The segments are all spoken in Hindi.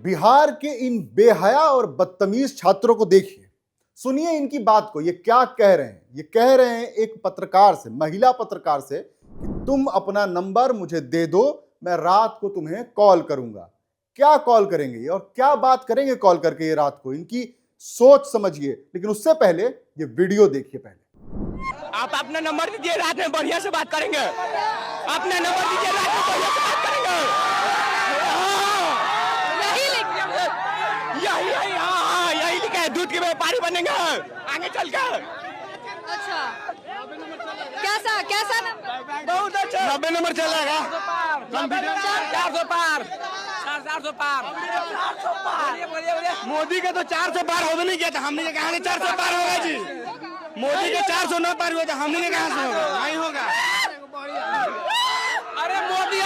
बिहार के इन बेहया और बदतमीज छात्रों को देखिए, सुनिए इनकी बात को। ये क्या कह रहे हैं? ये कह रहे हैं एक पत्रकार से, महिला पत्रकार से, कि तुम अपना नंबर मुझे दे दो, मैं रात को तुम्हें कॉल करूंगा। क्या कॉल करेंगे ये और क्या बात करेंगे कॉल करके ये रात को? इनकी सोच समझिए। लेकिन उससे पहले ये वीडियो देखिए। पहले आप अपना नंबर दीजिए, रात में बढ़िया से बात करेंगे। अपना नंबर दीजिए, रात में बढ़िया से बात करेंगे। यही लिखा है, दूध के व्यापारी बनेंगे आगे चल कर। अच्छा, कैसा कैसा बहुत अच्छा। 90 नंबर चलेगा। 400 पार। 400 पार। मोदी का तो 400 पार हो नहीं किया था, हमने कहा 400 पार होगा जी। मोदी के 400 न पार हुआ था, हमने कहा से होगा? नहीं होगा। अरे मोदी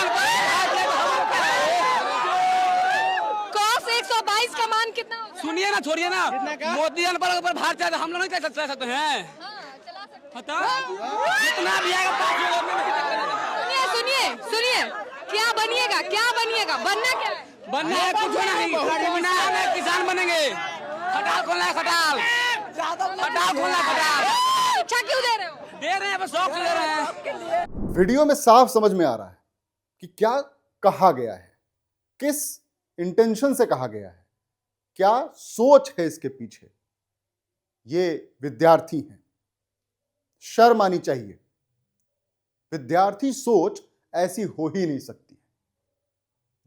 कॉस 122 का मान कितना होगा? सुनिए ना, छोड़िए ना। मोदी अनपढ़ ऊपर भार चाहते, हम लोग नहीं चला सकते हैं। चला सकते जितना भी आएगा सुनिए सुनिए सुनिए, क्या बनिएगा? क्या बनिएगा? बनना क्या है? बनना है कुछ नहीं, बनना है किसान बनेंगे। खटाल खोलना है, खटाल खोलना है, खटाल। शिक्षा क्यों दे रहे हो? दे रहे हैं, बस शौक से दे रहे हैं। वीडियो में साफ समझ में आ रहा है कि क्या कहा गया है, किस इंटेंशन से कहा गया है, क्या सोच है इसके पीछे। ये विद्यार्थी हैं, शर्म आनी चाहिए। विद्यार्थी सोच ऐसी हो ही नहीं सकती।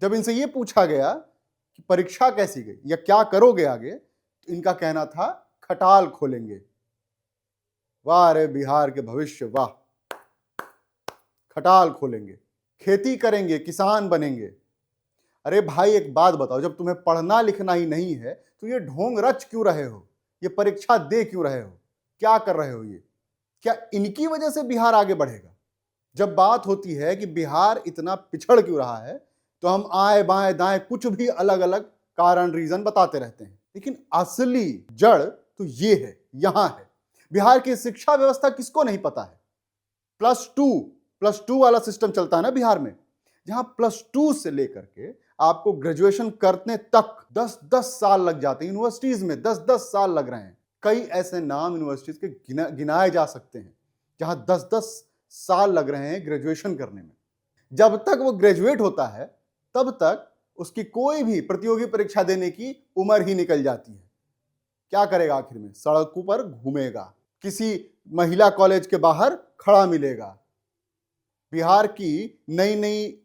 जब इनसे ये पूछा गया कि परीक्षा कैसी गई या क्या करोगे आगे, तो इनका कहना था खटाल खोलेंगे। वाह रे बिहार के भविष्य, वाह। खटाल खोलेंगे, खेती करेंगे, किसान बनेंगे। अरे भाई एक बात बताओ, जब तुम्हें पढ़ना लिखना ही नहीं है तो ये ढोंग रच क्यों रहे हो? ये परीक्षा दे क्यों रहे हो? क्या कर रहे हो? ये क्या इनकी वजह से बिहार आगे बढ़ेगा? जब बात होती है कि बिहार इतना पिछड़ क्यों रहा है, तो हम आए बाएं दाएं कुछ भी अलग अलग कारण रीजन बताते रहते हैं, लेकिन असली जड़ तो ये है, यहां है। बिहार की शिक्षा व्यवस्था किसको नहीं पता है? प्लस टू वाला सिस्टम चलता है ना बिहार में, जहां +2 से लेकर के आपको ग्रेजुएशन करने तक 10-10 साल लग जाते हैं। यूनिवर्सिटीज में 10-10 साल लग रहे हैं। कई ऐसे नाम यूनिवर्सिटीज के गिनाए जा सकते हैं जहां 10-10 साल लग रहे हैं ग्रेजुएशन करने में। जब तक वो ग्रेजुएट होता है तब तक उसकी कोई भी प्रतियोगी परीक्षा देने की उम्र ही निकल जाती है। क्या करेगा आखिर में? सड़कों पर घूमेगा, किसी महिला कॉलेज के बाहर खड़ा मिलेगा। बिहार की नई नई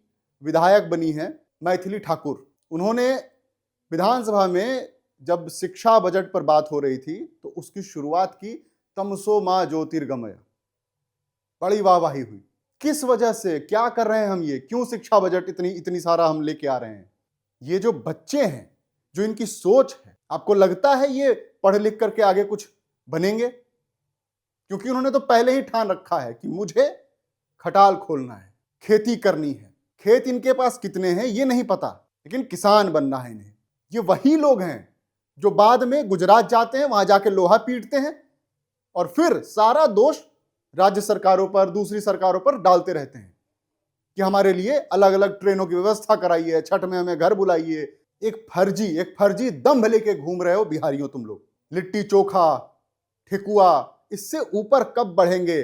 विधायक बनी है मैथिली ठाकुर। उन्होंने विधानसभा में जब शिक्षा बजट पर बात हो रही थी तो उसकी शुरुआत की तमसो मां ज्योतिर्गमय। बड़ी वाहवाही हुई। किस वजह से? क्या कर रहे हैं हम? ये क्यों शिक्षा बजट इतनी सारा हम लेके आ रहे हैं? ये जो बच्चे हैं, जो इनकी सोच है, आपको लगता है ये पढ़ लिख करके आगे कुछ बनेंगे? क्योंकि उन्होंने तो पहले ही ठान रखा है कि मुझे खटाल खोलना है, खेती करनी है। खेत इनके पास कितने हैं ये नहीं पता, लेकिन किसान बनना है इन्हें। ये वही लोग हैं जो बाद में गुजरात जाते हैं, वहां जाके लोहा पीटते हैं और फिर सारा दोष राज्य सरकारों पर, दूसरी सरकारों पर डालते रहते हैं कि हमारे लिए अलग अलग ट्रेनों की व्यवस्था कराइए, छठ में हमें घर बुलाइए। एक फर्जी दंभ लेके घूम रहे हो बिहारियों तुम लोग। लिट्टी चोखा, ठेकुआ, इससे ऊपर कब बढ़ेंगे?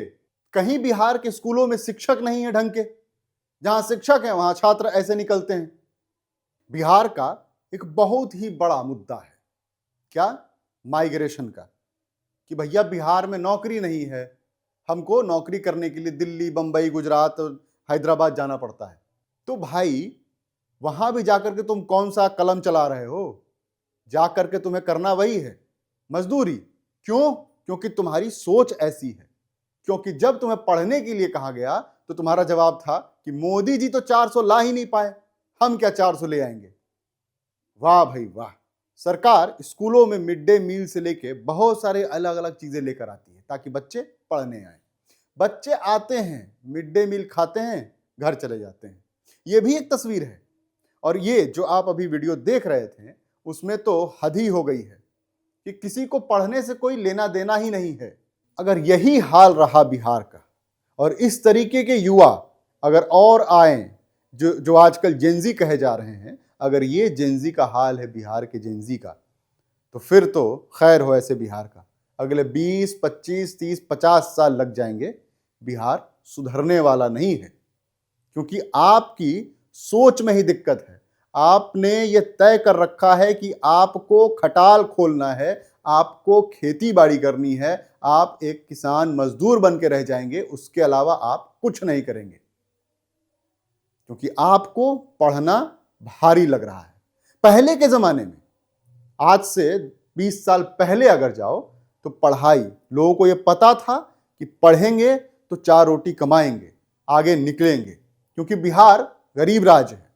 कहीं बिहार के स्कूलों में शिक्षक नहीं है ढंग के। जहां शिक्षक है वहां छात्र ऐसे निकलते हैं। बिहार का एक बहुत ही बड़ा मुद्दा है, क्या? माइग्रेशन का, कि भैया बिहार में नौकरी नहीं है, हमको नौकरी करने के लिए दिल्ली, बंबई, गुजरात, हैदराबाद जाना पड़ता है। तो भाई वहां भी जाकर के तुम कौन सा कलम चला रहे हो? जाकर के तुम्हें करना वही है, मजदूरी। क्यों? क्योंकि तुम्हारी सोच ऐसी है। क्योंकि जब तुम्हें पढ़ने के लिए कहा गया तो तुम्हारा जवाब था कि मोदी जी तो 400 ला ही नहीं पाए, हम क्या 400 ले आएंगे। वाह भाई वाह। सरकार स्कूलों में मिड डे मील से लेके बहुत सारे अलग अलग चीजें लेकर आती है ताकि बच्चे पढ़ने आए। बच्चे आते हैं, मिड डे मील खाते हैं, घर चले जाते हैं। ये भी एक तस्वीर है। और ये जो आप अभी वीडियो देख रहे थे उसमें तो हद ही हो गई है कि किसी को पढ़ने से कोई लेना देना ही नहीं है। अगर यही हाल रहा बिहार का और इस तरीके के युवा अगर और आए, जो आजकल जेनजी कहे जा रहे हैं, अगर ये जेंजी का हाल है बिहार के जेंजी का, तो फिर तो खैर हो ऐसे बिहार का। अगले 20, 25, 30, 50 साल लग जाएंगे, बिहार सुधरने वाला नहीं है, क्योंकि आपकी सोच में ही दिक्कत है। आपने ये तय कर रखा है कि आपको खटाल खोलना है, आपको खेती बाड़ी करनी है, आप एक किसान मजदूर बन के रह जाएंगे, उसके अलावा आप कुछ नहीं करेंगे, क्योंकि आपको पढ़ना भारी लग रहा है। पहले के जमाने में, आज से 20 साल पहले अगर जाओ, तो पढ़ाई, लोगों को यह पता था कि पढ़ेंगे तो 4 रोटी कमाएंगे, आगे निकलेंगे, क्योंकि बिहार गरीब राज्य है,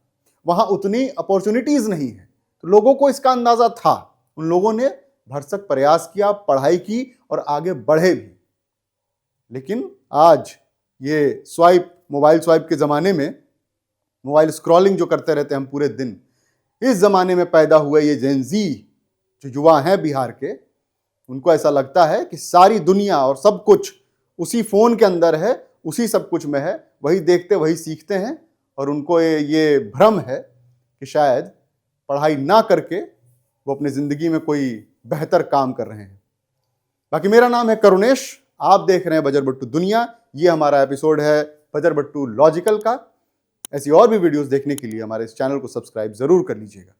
वहां उतनी अपॉर्चुनिटीज नहीं है, तो लोगों को इसका अंदाजा था। उन लोगों ने भरसक प्रयास किया, पढ़ाई की और आगे बढ़े भी। लेकिन आज ये मोबाइल स्वाइप के जमाने में, मोबाइल स्क्रॉलिंग जो करते रहते हैं हम पूरे दिन, इस जमाने में पैदा हुए ये जेनजी जो युवा हैं बिहार के, उनको ऐसा लगता है कि सारी दुनिया और सब कुछ उसी फोन के अंदर है, उसी सब कुछ में है, वही देखते वही सीखते हैं, और उनको ये भ्रम है कि शायद पढ़ाई ना करके वो अपनी जिंदगी में कोई बेहतर काम कर रहे हैं। बाकी मेरा नाम है करुणेश, आप देख रहे हैं बजर बट्टू दुनिया। ये हमारा एपिसोड है बजर बट्टू लॉजिकल का। ऐसी और भी वीडियोस देखने के लिए हमारे इस चैनल को सब्सक्राइब जरूर कर लीजिएगा।